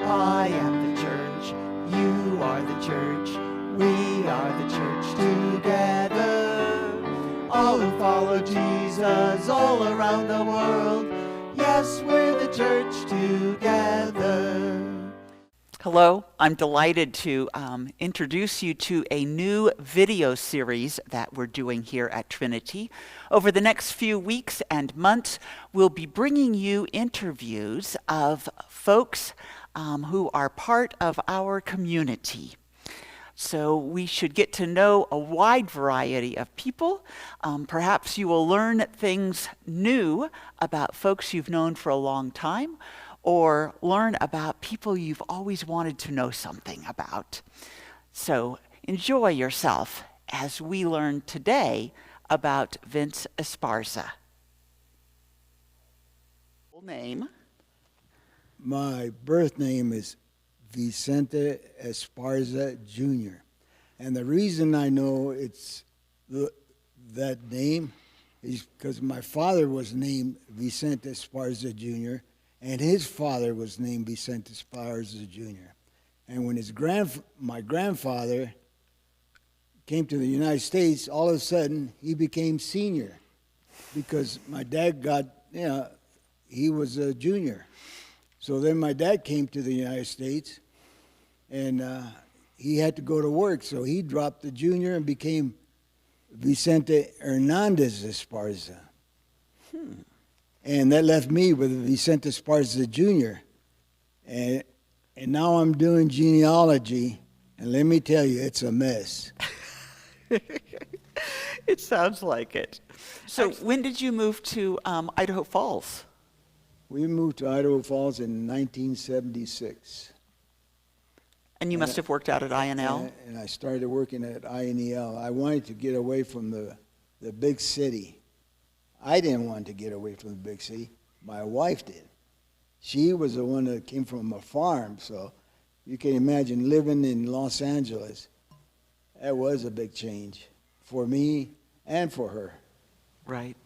I am the church, you are the church, we are the church together. All who follow Jesus all around the world, yes, we're the church together. Hello, I'm delighted to introduce you to a new video series that we're doing here at Trinity. Over the next few weeks and months, we'll be bringing you interviews of folks who are part of our community. So we should get to know a wide variety of people. Perhaps you will learn things new about folks you've known for a long time, or learn about people you've always wanted to know something about. So enjoy yourself as we learn today about Vince Esparza. Full name? My birth name is Vicente Esparza Jr. And the reason I know it's that name is because my father was named Vicente Esparza Jr., and his father was named Vicente Esparza Jr. And when my grandfather came to the United States, all of a sudden he became senior because my dad he was a junior. So then my dad came to the United States, and he had to go to work, so he dropped the junior and became Vicente Hernandez Esparza. And that left me with Vicente Esparza Jr. And now I'm doing genealogy, and let me tell you, it's a mess. It sounds like it. So when did you move to Idaho Falls? We moved to Idaho Falls in 1976. And you must have worked out at INL? And I started working at INEL. I wanted to get away from the big city. I didn't want to get away from the big city. My wife did. She was the one that came from a farm, so you can imagine living in Los Angeles. That was a big change for me and for her. Right.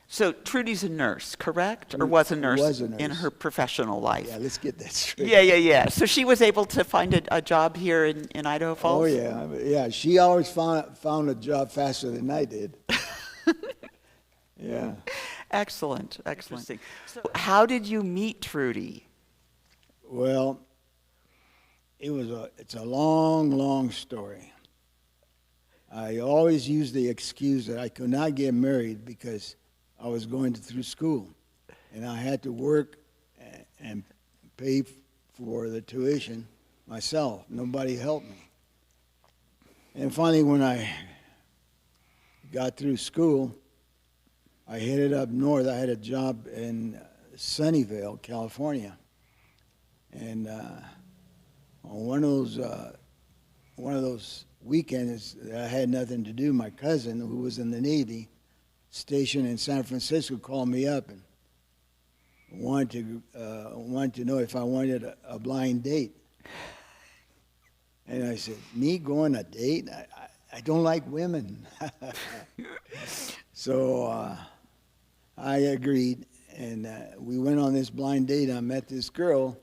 So Trudy's a nurse, correct? Or was a nurse in her professional life? Yeah, let's get that straight. Yeah. So she was able to find a job here in Idaho Falls? Oh, yeah. Yeah, she always found a job faster than I did. Yeah. Excellent. So how did you meet Trudy? Well, it's a long story. I always used the excuse that I could not get married because I was going through school, and I had to work and pay for the tuition myself. Nobody helped me. And finally, when I got through school, I headed up north. I had a job in Sunnyvale, California, and on one of those weekends that I had nothing to do, my cousin, who was in the Navy, stationed in San Francisco, called me up and wanted to know if I wanted a blind date. And I said, me going a date? I don't like women. So I agreed, and we went on this blind date. I met this girl,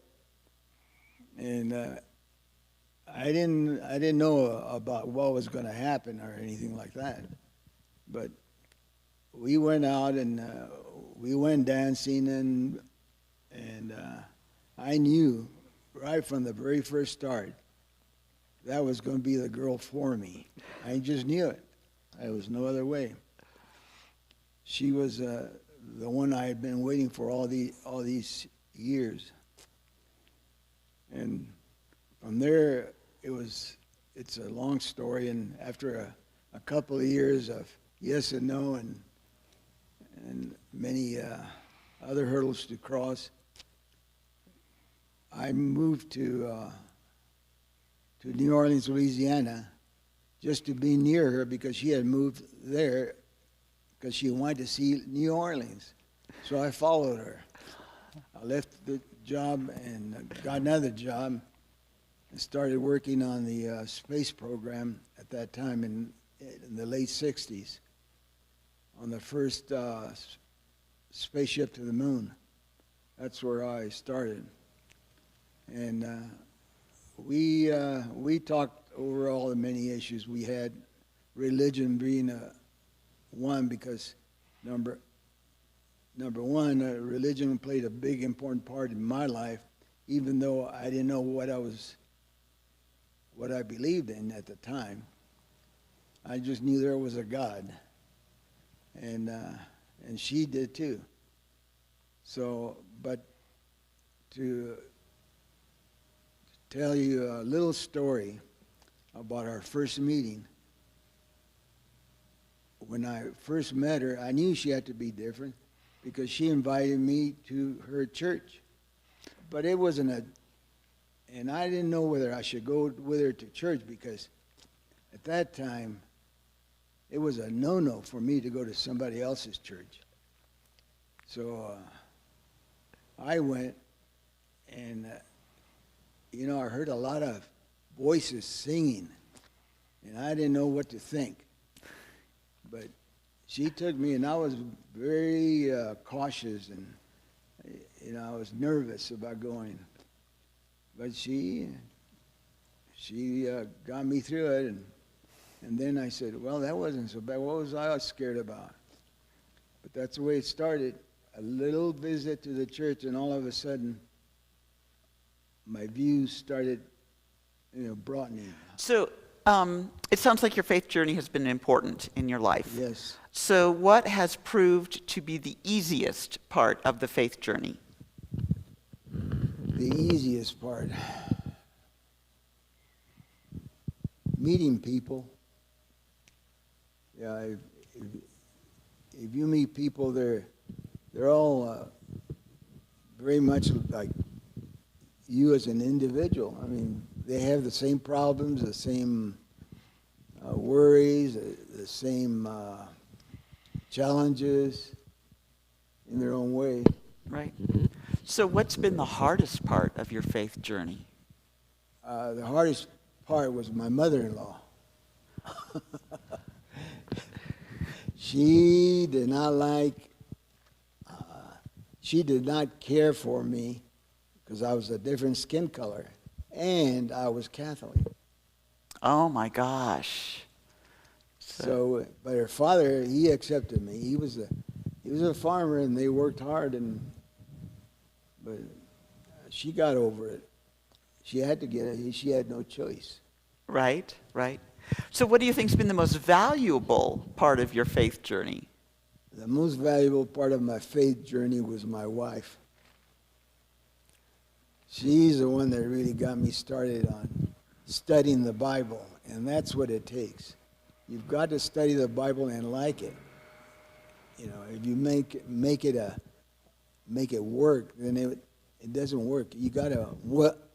and I didn't know about what was going to happen or anything like that. But we went out and we went dancing, and I knew right from the very first start that was going to be the girl for me. I just knew it. There was no other way. She was the one I had been waiting for all these years, and from there it's a long story. And after a couple of years of yes and no and many other hurdles to cross, I moved to New Orleans, Louisiana, just to be near her because she had moved there because she wanted to see New Orleans. So I followed her. I left the job and got another job and started working on the space program at that time in the late 60s on the first spaceship to the moon. That's where I started. And we talked over all the many issues we had, religion being one, because number one, religion played a big important part in my life, even though I didn't know what I believed in at the time. I just knew there was a God, and she did too. So, but to tell you a little story about our first meeting. When I first met her, I knew she had to be different because she invited me to her church. But it wasn't and I didn't know whether I should go with her to church because at that time, it was a no-no for me to go to somebody else's church. So I went, and I heard a lot of voices singing, and I didn't know what to think. But she took me, and I was very cautious, and I was nervous about going. But she got me through it, and then I said, well, that wasn't so bad. What was I scared about? But that's the way it started. A little visit to the church, and all of a sudden, my views started, broadening. So it sounds like your faith journey has been important in your life. Yes. So what has proved to be the easiest part of the faith journey? The easiest part. Meeting people. Yeah, if you meet people, they're all very much like you as an individual. I mean, they have the same problems, the same worries, the same challenges in their own way. Right. So what's been the hardest part of your faith journey? The hardest part was my mother-in-law. She did not care for me because I was a different skin color, and I was Catholic. Oh my gosh. So, but her father, he accepted me. He was a farmer, and they worked hard, but she got over it. She had to get it. She had no choice. Right, right. So what do you think's been the most valuable part of your faith journey? The most valuable part of my faith journey was my wife. She's the one that really got me started on studying the Bible, and that's what it takes. You've got to study the Bible and like it. If you make it work, then it doesn't work. You got to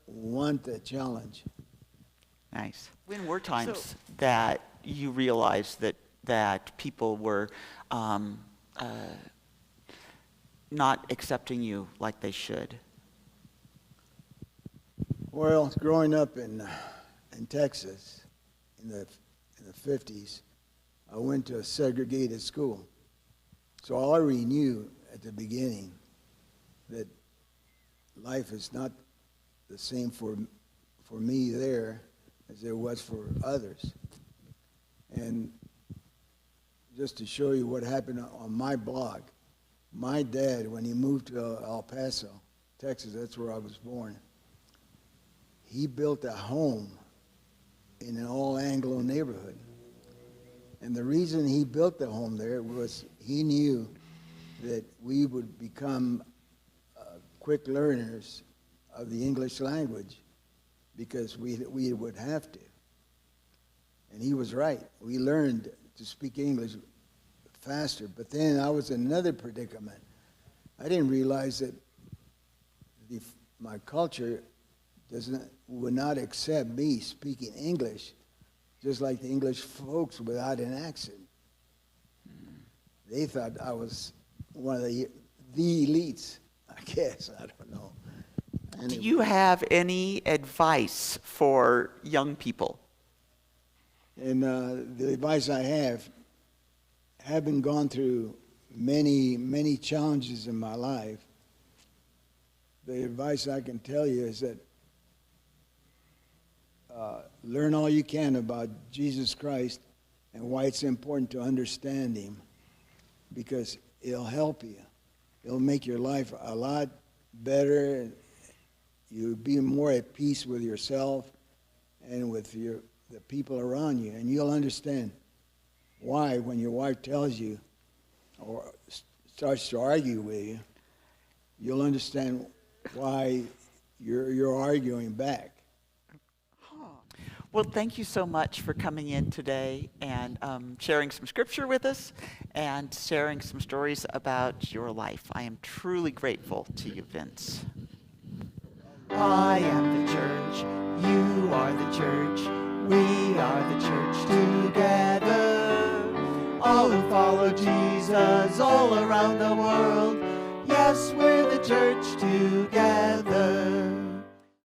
want the challenge. Nice. When were times that you realized that people were not accepting you like they should? Well, growing up in Texas in the 50s, I went to a segregated school. So I already knew at the beginning that life is not the same for me there as it was for others. And just to show you what happened on my block, my dad, when he moved to El Paso, Texas, that's where I was born, he built a home in an all-Anglo neighborhood. And the reason he built the home there was he knew that we would become quick learners of the English language because we would have to. And he was right. We learned to speak English faster. But then I was in another predicament. I didn't realize that my culture would not accept me speaking English just like the English folks without an accent. They thought I was one of the elites, I guess. I don't know. Do you have any advice for young people? And the advice I have, having gone through many, many challenges in my life, the advice I can tell you is that learn all you can about Jesus Christ and why it's important to understand him, because it'll help you. It'll make your life a lot better. You'll be more at peace with yourself and with the people around you. And you'll understand why when your wife tells you or starts to argue with you, you'll understand why you're arguing back. Well, thank you so much for coming in today and sharing some scripture with us and sharing some stories about your life. I am truly grateful to you, Vince. I am the church, you are the church, we are the church together. All who follow Jesus all around the world.